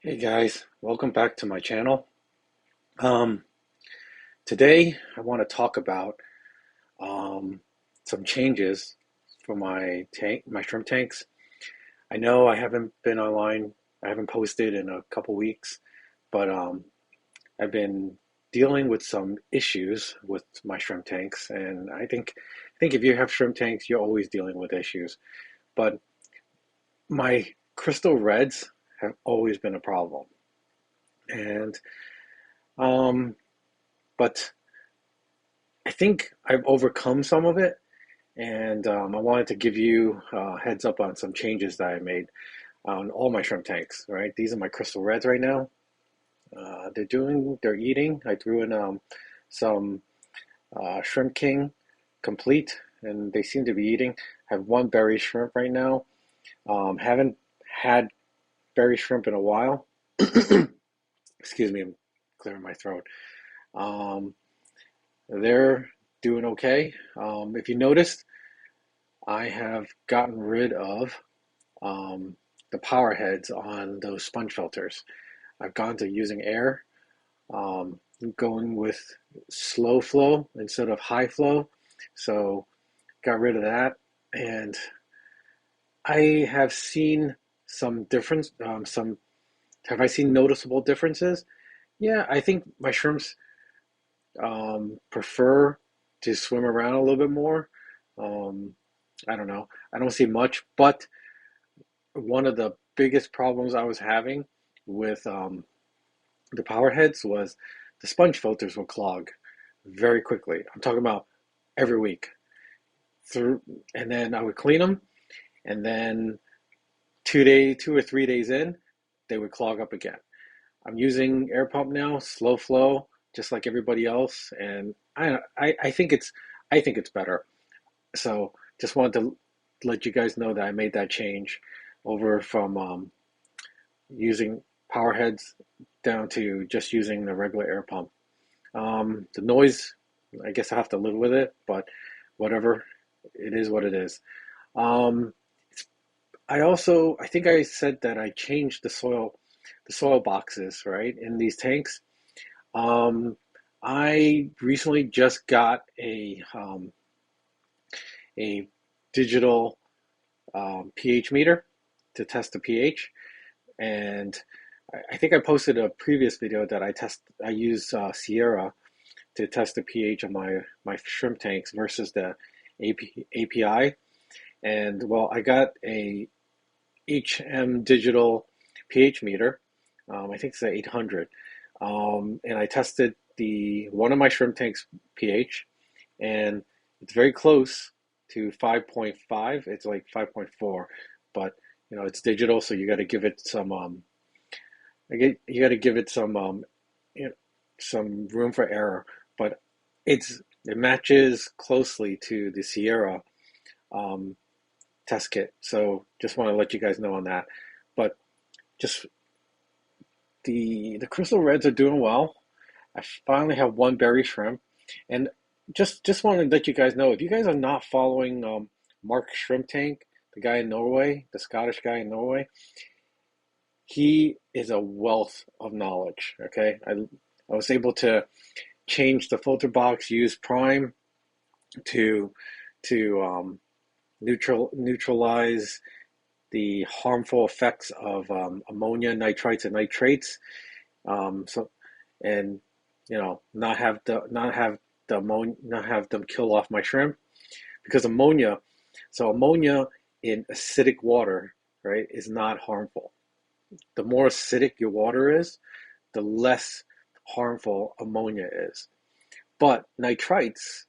Hey guys, welcome back to my channel. Um, Today I want to talk about um, some changes for my shrimp tanks. I know I haven't been online, I haven't posted in a couple weeks, but I've been dealing with some issues with my shrimp tanks, and I think if you have shrimp tanks, you're always dealing with issues. But my crystal reds have always been a problem, and um, but I think I've overcome some of it, and I wanted to give you a heads up on some changes that I made on all my shrimp tanks. Right, these are my crystal reds right now. They're eating. I threw in some shrimp king complete, and they seem to be eating. I have one berry shrimp right now. Haven't had berry shrimp in a while. Excuse me, I'm clearing my throat. Um, they're doing okay. If you noticed, I have gotten rid of um, the power heads on those sponge filters. I've gone to using air, um, going with slow flow instead of high flow. So got rid of that, and I have seen some difference. Some have I seen noticeable differences? Yeah, I think my shrimps prefer to swim around a little bit more. Um, I don't know. I don't see much, but one of the biggest problems I was having with the power heads was the sponge filters would clog very quickly. I'm talking about every week through, and then I would clean them, and then 2 or 3 days in, they would clog up again. I'm using air pump now, slow flow, just like everybody else, and I think it's better. So just wanted to let you guys know that I made that change over from using power heads down to just using the regular air pump. The noise, I guess I have to live with it, but whatever, it is what it is. Um, I think I said that I changed the soil boxes, right, in these tanks. Um, I recently just got a digital pH meter to test the pH, and I think I posted a previous video that I use Sierra to test the pH of my shrimp tanks versus the API. And well, I got a HM digital pH meter. I think it's a 800, and I tested the one of my shrimp tanks pH, and it's very close to 5.5. It's like 5.4, but it's digital, so you got to give it some you got to give it some you know, some room for error, but it matches closely to the Sierra um, test kit. So just want to let you guys know on that. But just the crystal reds are doing well. I finally have one berry shrimp, and just want to let you guys know if you guys are not following Mark Shrimp Tank, the guy in Norway, the Scottish guy in Norway, he is a wealth of knowledge. Okay, I was able to change the filter box, use Prime to to neutralize the harmful effects of ammonia, nitrites, and nitrates. So and not have them kill off my shrimp because ammonia. So ammonia in acidic water, right, is not harmful. The more acidic your water is, the less harmful ammonia is. But nitrites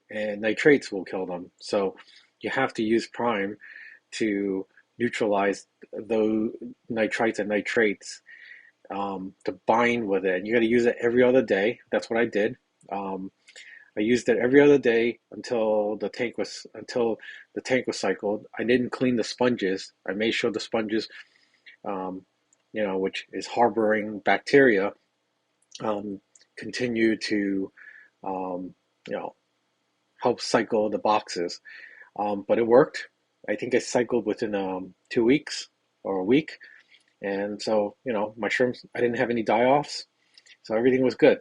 and nitrates will kill them. So you have to use Prime to neutralize those nitrites and nitrates to bind with it. And you got to use it every other day. That's what I did. Um, I used it every other day until the tank was cycled. I didn't clean the sponges. I made sure the sponges, um, which is harboring bacteria, um, continue to um, you know help cycle the boxes. But it worked. I think I cycled within 2 weeks or a week, And so, my shrimps, I didn't have any die-offs, so everything was good.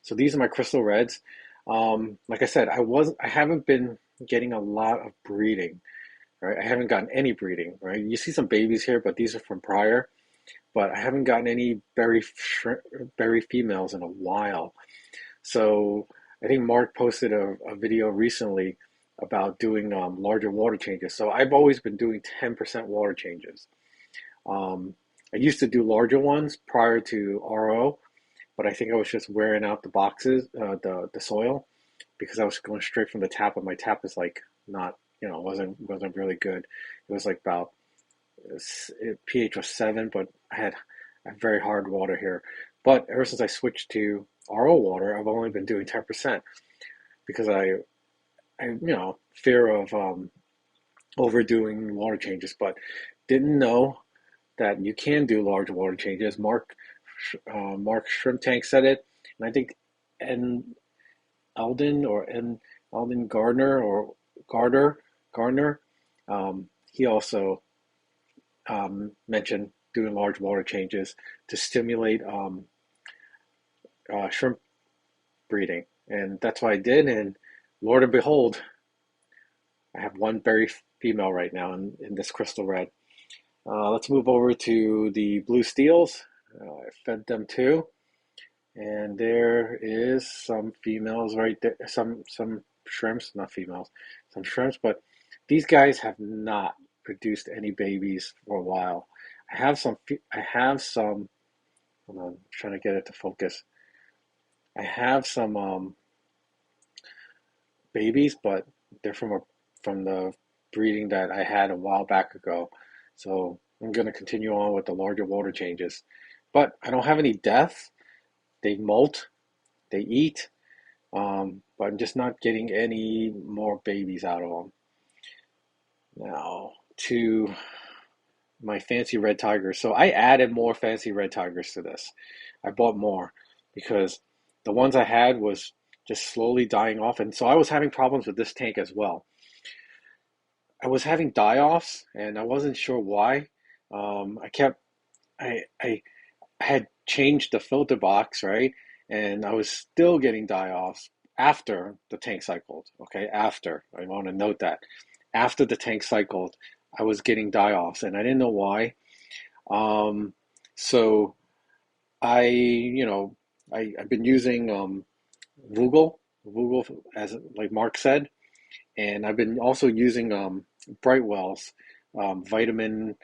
So these are my crystal reds. Like I said, I haven't been getting a lot of breeding, right? I haven't gotten any breeding, right? You see some babies here, but these are from prior. But I haven't gotten any berry females in a while. So I think Mark posted a video recently about doing larger water changes. So I've always been doing 10% water changes. Um, I used to do larger ones prior to RO, but I think I was just wearing out the boxes, the soil, because I was going straight from the tap, and my tap is like not, wasn't really good. It was like about pH was 7, but I had a very hard water here. But ever since I switched to RO water, I've only been doing 10% because fear of overdoing water changes, but didn't know that you can do large water changes. Mark Shrimp Tank said it, and I think N Eldon Gardner or Gardner, he also mentioned doing large water changes to stimulate shrimp breeding, and that's what I did. And Lord and behold, I have one berry female right now in this crystal red. Let's move over to the blue steels. I fed them too, and there is some females right there. Some shrimps, not females, some shrimps, but these guys have not produced any babies for a while. I have some. I have some. Hold on, I'm trying to get it to focus. I have some babies, but they're from the breeding that I had a while back ago. So I'm going to continue on with the larger water changes. But I don't have any deaths. They molt, they eat, but I'm just not getting any more babies out of them. Now to my fancy red tigers. So I added more fancy red tigers to this. I bought more because the ones I had was just slowly dying off, and so I was having problems with this tank as well. I was having die-offs, and I wasn't sure why. I kept I had changed the filter box, right? And I was still getting die-offs after the tank cycled. Okay, after. I want to note that. After the tank cycled, I was getting die-offs, and I didn't know why. Um, so I've been using Vogel, as like Mark said, and I've been also using Brightwell's vitamin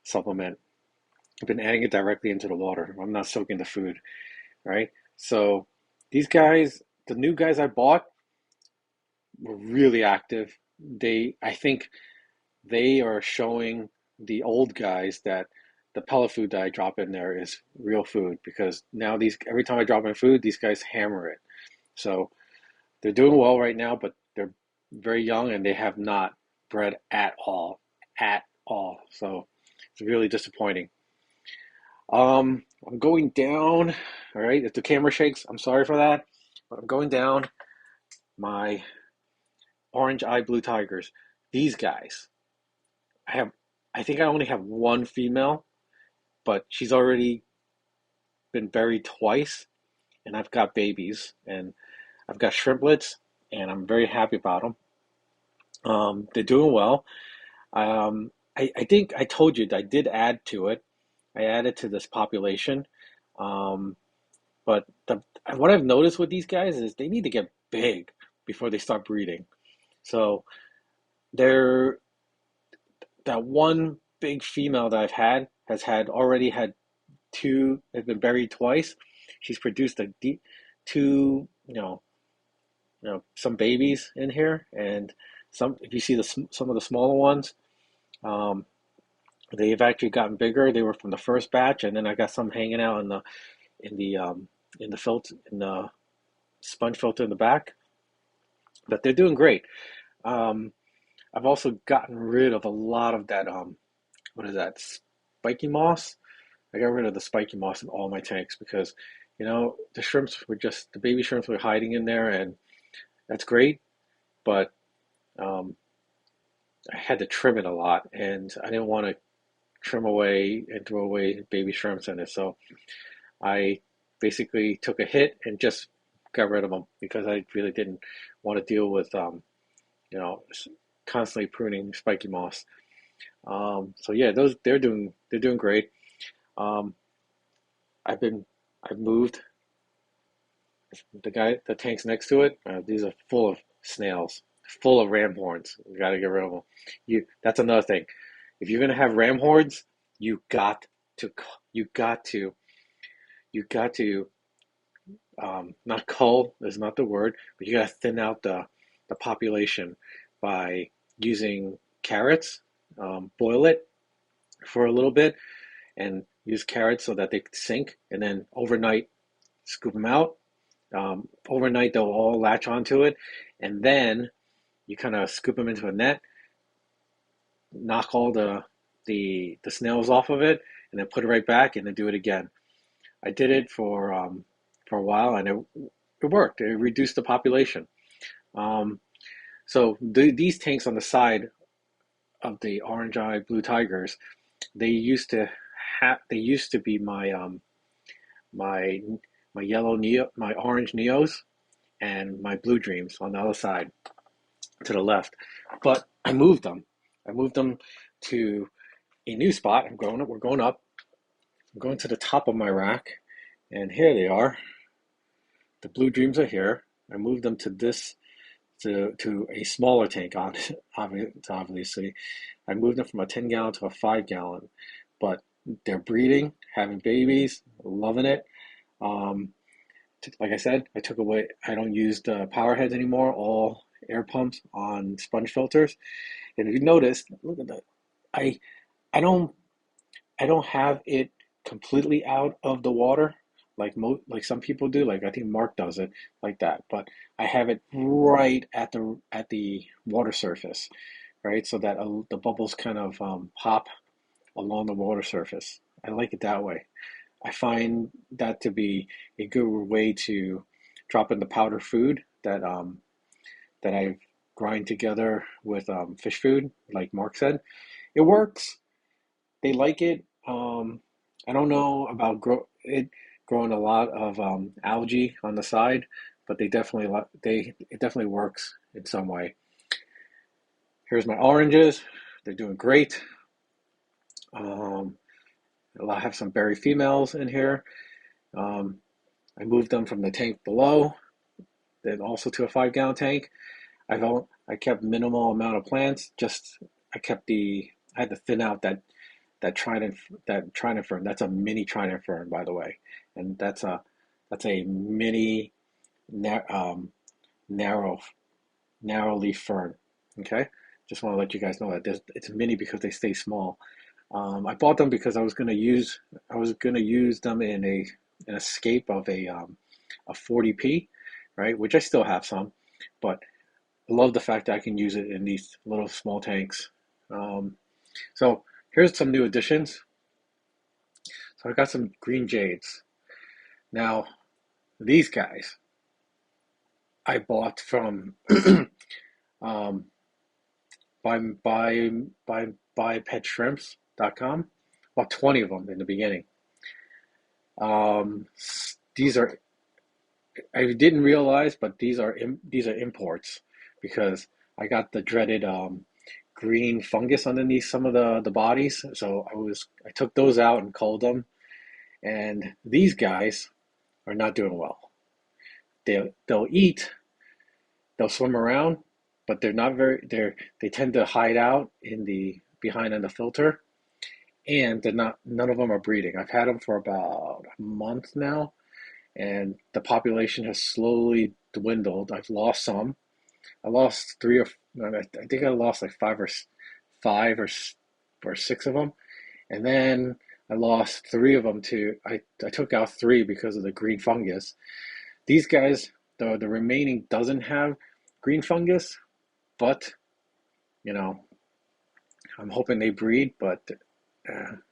supplement. I've been adding it directly into the water. I'm not soaking the food, right? So these guys, the new guys I bought, were really active. I think they are showing the old guys that the pellet food that I drop in there is real food, because now every time I drop in food, these guys hammer it. So they're doing well right now, but they're very young and they have not bred at all. So it's really disappointing. I'm going down. All right, if the camera shakes, I'm sorry for that, but I'm going down my orange eye blue tigers. These guys, I have, I think I only have one female, but she's already been buried twice, and I've got babies, and I've got shrimplets, and I'm very happy about them. They're doing well. I think I told you that I did add to it. I added to this population. Um, but what I've noticed with these guys is they need to get big before they start breeding. So they're that one big female that I've had already had two, has been buried twice. She's produced two, some babies in here, and some. If you see some of the smaller ones, um, they've actually gotten bigger. They were from the first batch, and then I got some hanging out in the um, in the sponge filter in the back. But they're doing great. Um, I've also gotten rid of a lot of that. What is that? Spiky moss. I got rid of the spiky moss in all my tanks because, the baby shrimps were hiding in there, and that's great. But um, I had to trim it a lot, and I didn't want to trim away and throw away baby shrimps in it. So I basically took a hit and just got rid of them because I really didn't want to deal with you know, constantly pruning spiky moss. So yeah, those they're doing great. Um, I've been I've moved the tanks next to it. These are full of snails, full of ram horns. You got to get rid of them. That's another thing. If you're gonna have ram horns, you got to you got to you got to not cull is not the word, but you got to thin out the population by using carrots. Boil it for a little bit and use carrots so that they sink, and then overnight scoop them out. Overnight they'll all latch onto it, and then you kind of scoop them into a net, knock all the snails off of it, and then put it right back, and then do it again. I did it for a while, and it worked. It reduced the population. Um, so these tanks on the side of the orange eye blue tigers, they used to they used to be my my yellow neo, my orange neos, and my blue dreams on the other side to the left. But I moved them. I moved them to a new spot. I'm going up. We're going up. I'm going to the top of my rack, and here they are. The blue dreams are here. I moved them to this to a smaller tank on obviously. I moved them from a 10 gallon to a 5 gallon, but they're breeding, having babies, loving it. Um, like I said, I took away, I don't use the power heads anymore, all air pumps on sponge filters. And if you notice, look at that. I I don't I don't have it completely out of the water like some people do. Like I think Mark does it like that. But I have it right at the water surface, right? So that the bubbles kind of pop along the water surface. I like it that way. I find that to be a good way to drop in the powder food that I grind together with fish food, like Mark said. It works. They like it. I don't know about growing a lot of algae on the side, but it definitely works in some way. Here's my oranges. They're doing great. Um, I have some berry females in here. Um, I moved them from the tank below, then also to a 5 gallon tank. I kept minimal amount of plants. Just I had to thin out that trident fern. That's a mini trident fern, by the way, and that's a mini narrow narrow leaf fern. Okay, just want to let you guys know that it's mini because they stay small. I bought them because I was gonna use them in an escape of a 40p, right? Which I still have some, but I love the fact that I can use it in these little small tanks. Um, so here's some new additions. So I got some green jades. Now these guys I bought from um, by by buypetshrimps.com. Bought 20 of them in the beginning. Um, these are I didn't realize, but these are imports because I got the dreaded green fungus underneath some of the bodies. So I took those out and culled them, and these guys are not doing well. They'll eat, they'll swim around, but they tend to hide out in the behind on the filter, and none of them are breeding. I've had them for about a month now, and the population has slowly dwindled. I've lost some. I lost three or I think I lost like five or six of them, and then I lost three of them to I took out three because of the green fungus. These guys, the remaining doesn't have green fungus, but you know I'm hoping they breed, but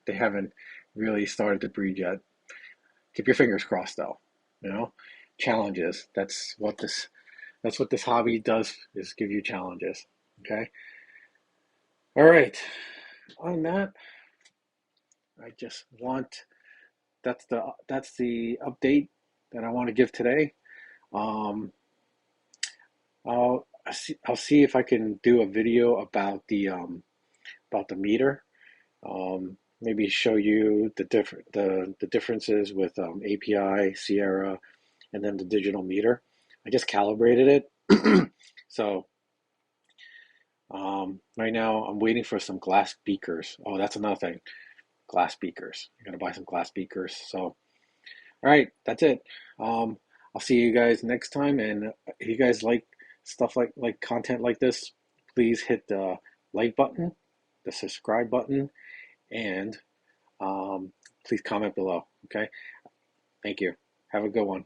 they haven't really started to breed yet. Keep your fingers crossed, though. You know, challenges. That's what this hobby does is give you challenges. Okay. All right. On that, I just want that's the update that I want to give today. Um, I'll see if I can do a video about the meter. Maybe show you the differences with API, Sierra, and then the digital meter. I just calibrated it. So right now I'm waiting for some glass beakers. Oh, that's another thing. Glass beakers. I gotta buy some glass beakers. So all right, that's it. Um, I'll see you guys next time. And if you guys like stuff like content like this, please hit the like button, the subscribe button, and please comment below. Okay, thank you. Have a good one.